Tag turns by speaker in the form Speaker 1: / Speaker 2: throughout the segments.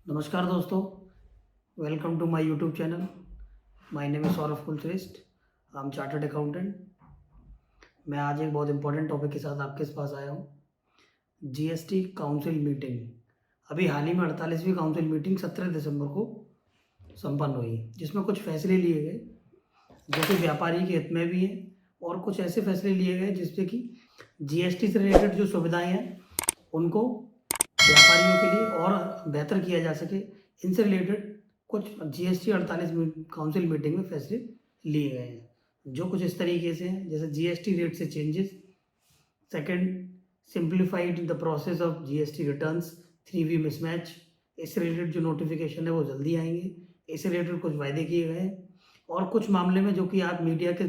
Speaker 1: नमस्कार दोस्तों, welcome to my YouTube channel. My name is Saurabh Kulshreshtha. I am chartered accountant. मैं आज एक बहुत इंपॉर्टेंट टॉपिक के साथ आपके पास आया हूँ। GST council meeting. अभी हाल ही में 48वीं काउंसिल मीटिंग 17 दिसंबर को संपन्न हुई, जिसमें कुछ फैसले लिए गए जो कि व्यापारी के हित में भी हैं और कुछ ऐसे फैसले लिए गए जिससे कि जीएसटी से रिलेटेड जो सुविधाएं हैं उनको व्यापारियों के लिए और बेहतर किया जा सके। इनसे रिलेटेड कुछ जीएसटी 48 काउंसिल मीटिंग में फैसले लिए गए हैं, जो कुछ इस तरीके से हैं, जैसे जीएसटी रेट से changes. Second, simplified the process of GST returns, 3V mismatch. इससे रिलेटेड जो नोटिफिकेशन है वो जल्दी आएंगे। इससे रिलेटेड कुछ वायदे किए गए हैं और कुछ मामले में जो कि आप मीडिया के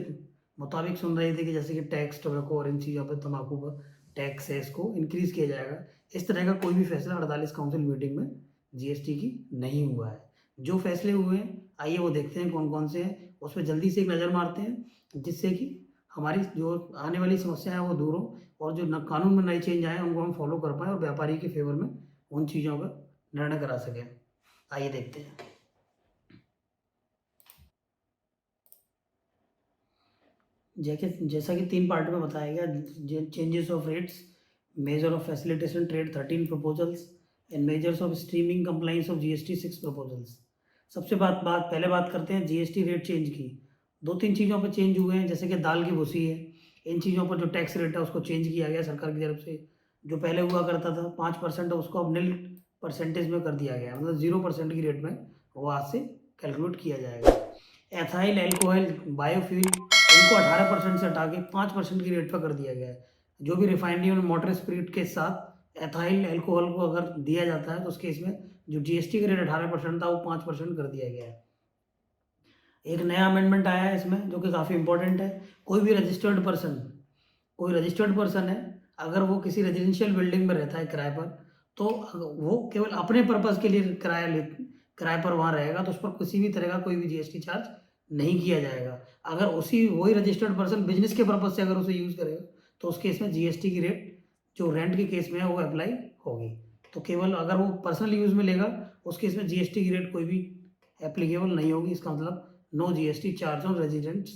Speaker 1: मुताबिक सुन रहे थे कि जैसे कि टैक्स, टोबैको और इन चीज़ों पर, तम्बाकू पर टैक्स है, इसको इंक्रीज़ किया जाएगा। इस तरह का कोई भी फैसला 48 काउंसिल मीटिंग में जीएसटी की नहीं हुआ है। जो फैसले हुए हैं, आइए वो देखते हैं कौन कौन से हैं, उस पर जल्दी से एक नज़र मारते हैं, जिससे कि हमारी जो आने वाली समस्या है वो दूर हो और जो कानून में नए चेंज आए उनको हम फॉलो कर पाएँ और व्यापारी के फेवर में उन चीज़ों का निर्णय करा सकें। आइए देखते हैं। जैसा कि 3 पार्ट में बताया गया, changes of rates, measure of facilitation trade 13 proposals and measures of streaming compliance of GST 6 proposals. सबसे पहले बात करते हैं जीएसटी रेट चेंज की। 2-3 चीज़ों पर चेंज हुए हैं, जैसे कि दाल की भूसी है, इन चीज़ों पर जो टैक्स रेट है उसको चेंज किया गया सरकार की तरफ से। जो पहले हुआ करता था 5% उसको अब निल परसेंटेज में कर दिया गया, मतलब 0% की रेट में वो आज से कैलकुलेट किया जाएगा। एथाइल, एल्कोहल, बायोफ्यूल, इनको 18% से हटा के 5% की रेट पर कर दिया गया है। जो भी रिफाइनरी और मोटर स्पिरिट के साथ एथाइल एल्कोहल को अगर दिया जाता है तो उस केस में जो जीएसटी का रेट 18% था वो 5% कर दिया गया है। एक नया अमेंडमेंट आया है इसमें जो कि काफ़ी इंपॉर्टेंट है। कोई रजिस्टर्ड पर्सन है, अगर वो किसी रेजिडेंशियल बिल्डिंग में रहता है किराए पर, तो वो केवल अपने पर्पज़ के लिए किराए पर वहाँ रहेगा, तो उस पर किसी भी तरह का कोई भी जीएसटी चार्ज नहीं किया जाएगा। अगर वही रजिस्टर्ड पर्सन बिजनेस के पर्पज़ से अगर उसे यूज़ करेगा तो उस केस में जीएसटी की रेट जो रेंट के केस में है वो अप्लाई होगी। तो केवल अगर वो पर्सनल यूज़ में लेगा उस केस में जीएसटी की रेट कोई भी एप्लीकेबल नहीं होगी। इसका मतलब no GST charge on residents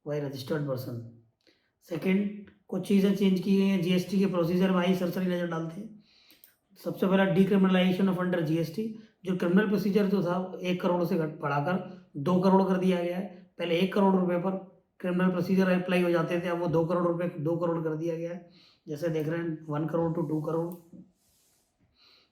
Speaker 1: by registered person. Second, कुछ चीज़ें चेंज की गई हैं जीएसटी के प्रोसीजर में, आई सरसरी नज़र डालते हैं। सबसे पहला, डिक्रिमिनलाइजेशन ऑफ अंडर जीएसटी। जो क्रिमिनल प्रोसीजर जो था 1 करोड़ से बढ़ाकर 2 करोड़ कर दिया गया है। पहले 1 करोड़ रुपए पर क्रिमिनल प्रोसीजर अप्लाई हो जाते थे, अब वो 2 करोड़ रुपए 2 करोड़ कर दिया गया है। जैसे देख रहे हैं 1 करोड़ टू 2 करोड़।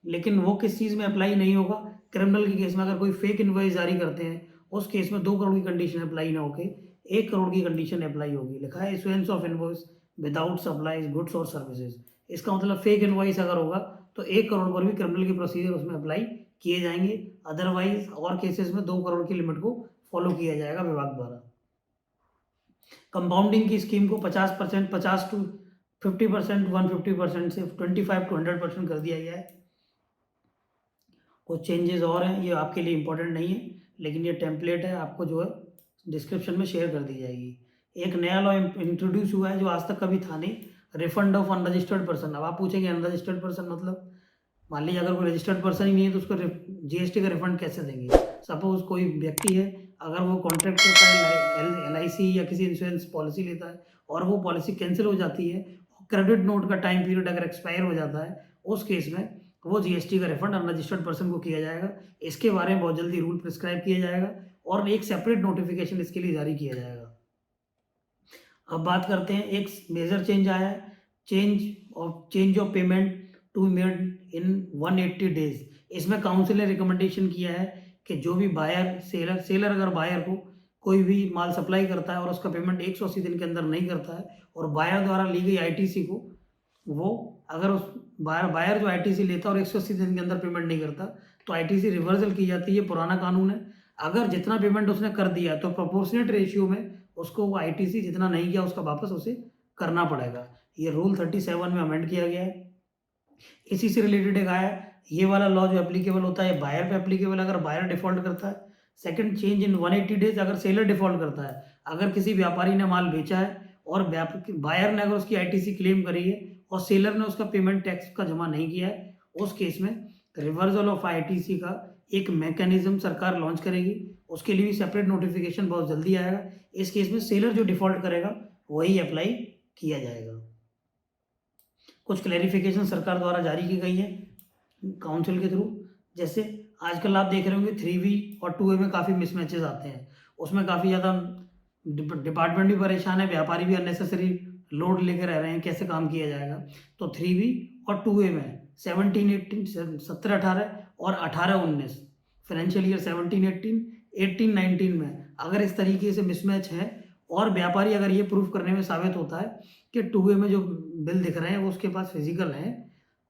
Speaker 1: लेकिन वो किस चीज़ में अप्लाई नहीं होगा? क्रिमिनल के केस में अगर कोई फेक इनवॉइस जारी करते हैं उस केस में 2 करोड़ की कंडीशन अप्लाई ना होके 1 करोड़ की कंडीशन अप्लाई होगी। लिखा है issuance of invoice without supplies goods और सर्विसेज। इसका मतलब फेक इनवॉइस अगर होगा तो 1 करोड़ पर भी क्रिमिनल के प्रोसीजर उसमें अप्लाई किए जाएंगे। अदरवाइज और केसेस में 2 करोड़ की लिमिट को फॉलो किया जाएगा विभाग द्वारा। कंपाउंडिंग की स्कीम को 50% 50 टू 50%, 150% से 25 टू 100% कर दिया गया है। कुछ चेंजेस और हैं, ये आपके लिए इम्पोर्टेंट नहीं है, लेकिन ये टेम्पलेट है, आपको जो है डिस्क्रिप्शन में शेयर कर दी जाएगी। एक नया लॉ इंट्रोड्यूस हुआ है जो आज तक कभी था नहीं, रिफंड ऑफ अनरजिस्टर्ड पर्सन। अब आप पूछेंगे अनरजिस्टर्ड पर्सन मतलब, मान लीजिए अगर कोई रजिस्टर्ड पर्सन ही नहीं है तो उसको जीएसटी का रिफंड कैसे देंगे? सपोज कोई व्यक्ति है, अगर वो कॉन्ट्रैक्ट करता है एलआईसी या किसी इंश्योरेंस पॉलिसी लेता है और वो पॉलिसी कैंसिल हो जाती है, क्रेडिट नोट का टाइम पीरियड अगर एक्सपायर हो जाता है, उस केस में वो जीएसटी का रिफंड अनरजिस्टर्ड पर्सन को किया जाएगा। इसके बारे में बहुत जल्दी रूल प्रिस्क्राइब किया जाएगा और एक सेपरेट नोटिफिकेशन इसके लिए जारी किया जाएगा। अब बात करते हैं, एक मेजर चेंज आया है, change of payment to made in 180 days. इसमें काउंसिल ने रिकमेंडेशन किया है कि जो भी बायर सेलर अगर बायर को कोई भी माल सप्लाई करता है और उसका पेमेंट 180 दिन के अंदर नहीं करता है और बायर द्वारा ली गई आईटीसी को वो अगर उस बायर जो आईटीसी लेता है और 180 दिन के अंदर पेमेंट नहीं करता तो आईटीसी रिवर्सल की जाती है। पुराना कानून है, अगर जितना पेमेंट उसने कर दिया तो प्रोपोर्शनेट रेशियो में उसको वो आईटीसी जितना नहीं किया उसका वापस उसे करना पड़ेगा। ये रूल 37 में अमेंड किया गया है। इसी से रिलेटेड एक आया, ये वाला लॉ जो एप्लीकेबल होता है बायर पे एप्लीकेबल अगर बायर डिफॉल्ट करता है। सेकंड, चेंज इन 180 डेज अगर सेलर डिफॉल्ट करता है। अगर किसी व्यापारी ने माल बेचा है और बायर ने अगर उसकी आईटीसी क्लेम करी है और सेलर ने उसका पेमेंट टैक्स का जमा नहीं किया है, उस केस में रिवर्सल ऑफ आईटीसी का एक मैकेनिज्म सरकार लॉन्च करेगी, उसके लिए भी सेपरेट नोटिफिकेशन बहुत जल्दी आएगा। इस केस में सेलर जो डिफ़ॉल्ट करेगा वही अप्लाई किया जाएगा। कुछ क्लैरिफिकेशन सरकार द्वारा जारी की गई है काउंसिल के थ्रू। जैसे आजकल आप देख रहे होंगे 3V और 2A में काफ़ी मिसमैचेस आते हैं, उसमें काफ़ी ज़्यादा डिपार्टमेंट भी परेशान है, व्यापारी भी अननेसेसरी लोड लेके रह रहे हैं, कैसे काम किया जाएगा। तो 3V और 2A में 17-18 17-18 और 18-19 फाइनेंशियल ईयर 17-18 18-19 में अगर इस तरीके से मिसमैच है और व्यापारी अगर ये प्रूफ करने में साबित होता है कि 2A में जो बिल दिख रहे हैं वो उसके पास फिजिकल हैं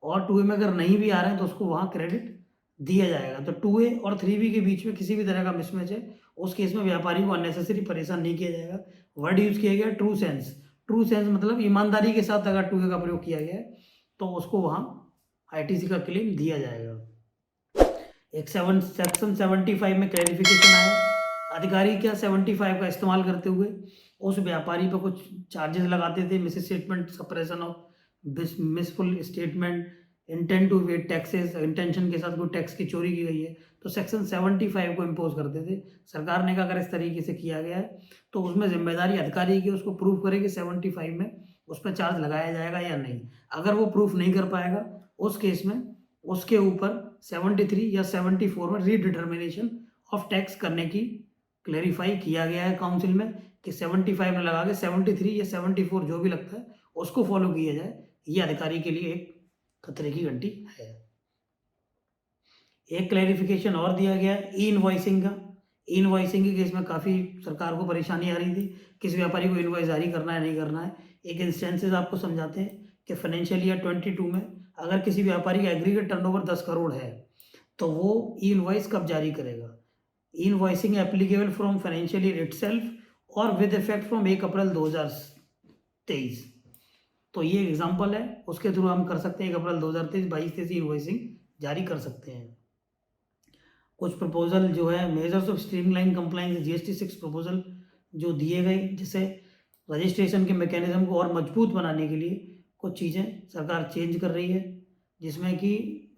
Speaker 1: और 2A में अगर नहीं भी आ रहे हैं तो उसको वहाँ क्रेडिट दिया जाएगा। तो 2A और 3B के बीच में किसी भी तरह का मिसमैच है, उस केस में व्यापारी को अननेसेसरी परेशान नहीं किया जाएगा। वर्ड यूज़ किया गया ट्रू सेंस। ट्रू सेंस मतलब ईमानदारी के साथ अगर 2A का प्रयोग किया गया है तो उसको वहाँ आईटीसी का क्लेम दिया जाएगा। एक सेक्शन 75 में क्लैरिफिकेशन आया, अधिकारी क्या 75 का इस्तेमाल करते हुए उस व्यापारी पर कुछ चार्जेस लगाते थे, मिस स्टेटमेंट, सप्रेशन ऑफ मिसफुल statement, intent to evade taxes, intention के साथ कोई टैक्स की चोरी की गई है तो सेक्शन 75 को इम्पोज करते थे। सरकार ने कहा अगर इस तरीके से किया गया है तो उसमें जिम्मेदारी अधिकारी की उसको प्रूफ करे कि 75 में उस पर चार्ज लगाया जाएगा या नहीं। अगर वो प्रूफ नहीं कर पाएगा उस केस में उसके ऊपर 73 या 74 में रीडिटर्मिनेशन ऑफ टैक्स करने की क्लेरिफाई किया गया है काउंसिल में कि 75 में लगा के 73 या 74 जो भी लगता है उसको फॉलो किया जाए। ये अधिकारी के लिए एक खतरे की घंटी है। एक क्लैरिफिकेशन और दिया गया ई इनवॉइसिंग का। ई इनवॉइसिंग के केस में काफ़ी सरकार को परेशानी आ रही थी, किस व्यापारी को इनवॉइस जारी करना है नहीं करना है। एक इंस्टेंसेस आपको समझाते हैं कि फाइनेंशियल ईयर 22 में अगर किसी व्यापारी का एग्रीगेट टर्नओवर 10 करोड़ है तो वो ई इनवॉइस कब जारी करेगा। E invoicing applicable from financial year itself और विद इफेक्ट फ्रॉम 1 अप्रैल 2023। तो ये एग्जाम्पल है, उसके थ्रू हम कर सकते हैं 1 अप्रैल 2023 22-23 इनवॉइसिंग जारी कर सकते हैं। कुछ प्रपोजल जो है measures of streamline compliance GST 6 proposal जो दिए गए, जिससे रजिस्ट्रेशन के मैकेनिज्म को और मजबूत बनाने के लिए कुछ चीज़ें सरकार चेंज कर रही है, जिसमें कि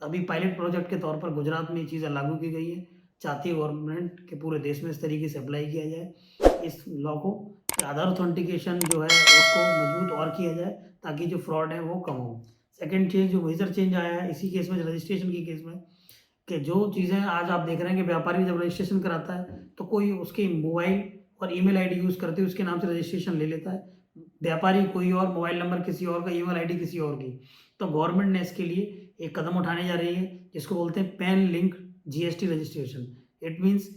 Speaker 1: अभी पायलट प्रोजेक्ट के तौर पर गुजरात में ये चीज़ें लागू की गई है। चाहती है गवर्नमेंट के पूरे देश में इस तरीके से अप्लाई किया जाए इस लॉ को, आधार ऑथेंटिकेशन जो है उसको मजबूत और किया जाए ताकि जो फ्रॉड है वो कम हो। सेकंड चेंज जो मेजर चेंज आया है इसी केस में, रजिस्ट्रेशन के केस में, कि जो चीज़ें आज आप देख रहे हैं कि व्यापारी जब रजिस्ट्रेशन कराता है तो कोई उसके मोबाइल और ईमेल आईडी यूज़ करते हुए उसके नाम से रजिस्ट्रेशन ले लेता है, व्यापारी कोई और, मोबाइल नंबर किसी और का, ईमेल आईडी किसी और की। तो गवर्नमेंट ने इसके लिए एक कदम उठाने जा रही है जिसको बोलते हैं pan link GST registration. It means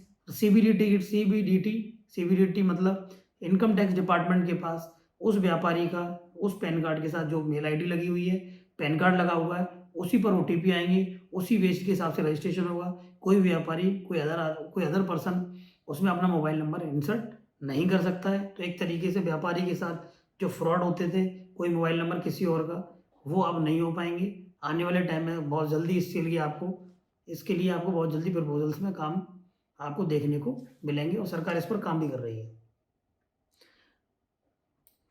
Speaker 1: CBDT मतलब इनकम टैक्स डिपार्टमेंट के पास उस व्यापारी का उस पैन कार्ड के साथ जो मेल आईडी लगी हुई है, पैन कार्ड लगा हुआ है, उसी पर ओटीपी आएंगे, उसी बेस के हिसाब से रजिस्ट्रेशन होगा। कोई व्यापारी कोई अदर पर्सन उसमें अपना मोबाइल नंबर इंसर्ट नहीं कर सकता है। तो एक तरीके से व्यापारी के साथ जो फ्रॉड होते थे, कोई मोबाइल नंबर किसी और का, वो अब नहीं हो पाएंगे। आने वाले टाइम में बहुत जल्दी इसके लिए आपको बहुत जल्दी प्रपोजल्स में काम आपको देखने को मिलेंगे और सरकार इस पर काम भी कर रही है।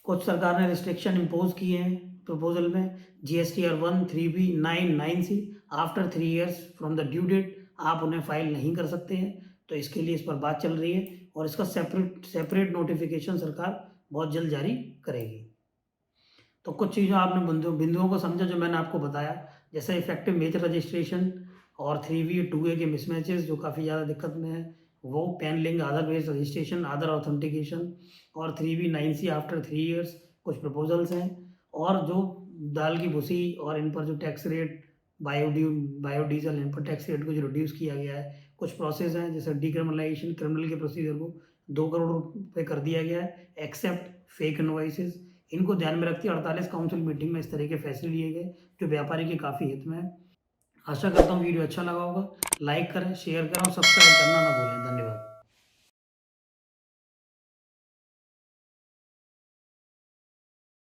Speaker 1: कुछ सरकार ने रिस्ट्रिक्शन इम्पोज किए हैं प्रपोजल में, GSTR 1, 3B, 9, 9C after 3 years from the due date आप उन्हें फाइल नहीं कर सकते हैं। तो इसके लिए इस पर बात चल रही है और इसका सेपरेट नोटिफिकेशन सरकार बहुत जल्द जारी करेगी। तो कुछ चीज़ों आपने बिंदुओं को समझा जो मैंने आपको बताया, जैसे इफेक्टिव मेजर रजिस्ट्रेशन और 3B 2A के मिसमैचेस जो काफ़ी ज़्यादा दिक्कत में है, वो पैन लिंक आधार बेस्ड रजिस्ट्रेशन, आधार ऑथेंटिकेशन और 3B 9C आफ्टर 3 ईयर्स कुछ प्रपोजल्स हैं। और जो दाल की भूसी और इन पर जो टैक्स रेट बायोडीजल इन पर टैक्स रेट को जो रिड्यूस किया गया है, कुछ प्रोसेस हैं जैसे डिक्रिमिनलाइजेशन, क्रिमिनल के प्रोसीजर को 2 करोड़ रुपये कर दिया गया है एक्सेप्ट फेक इनवॉइसेस। इनको ध्यान में रखते 48 काउंसिल मीटिंग में इस तरह के फैसले लिए गए जो व्यापारी के काफ़ी हित में है। आशा करता हूँ वीडियो अच्छा लगा होगा। लाइक करें, शेयर करें और सब्सक्राइब करना ना भूलें। धन्यवाद।